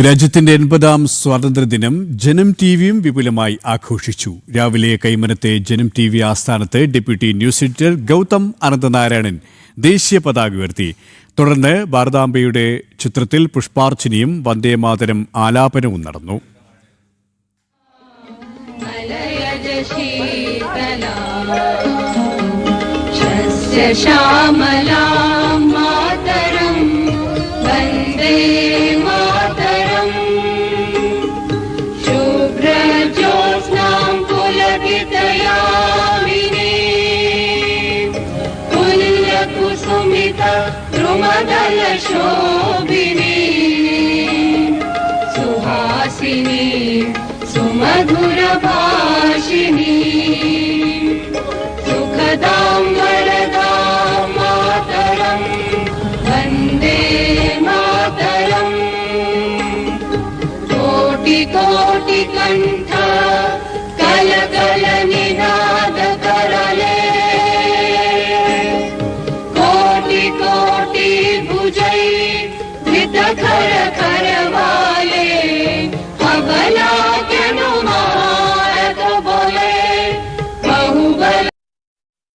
രാജ്യത്തിന്റെ 80ാം സ്വാതന്ത്ര്യദിനം ജനം ടിവിയും വിപുലമായി ആഘോഷിച്ചു. രാവിലെ കൈമനത്തെ ജനം ടിവി ആസ്ഥാനത്ത് deputy news editor Gautham Ananthanarayanan ദേശീയ പതാക ഉയർത്തി. തുടർന്ന് ഭാരതാംബയുടെ ചിത്രത്തിൽ പുഷ്പാർച്ചനയും വന്ദേമാതരം ആലാപനവും നടന്നു. शोभिनी सुहासिनी सुमधुर भाषिणी सुखदां वरदां मातरं वन्दे मातरम् कोटि कोटि कण्ठ कल कल निनाद करले कोटि कोटि भुजै धृत खर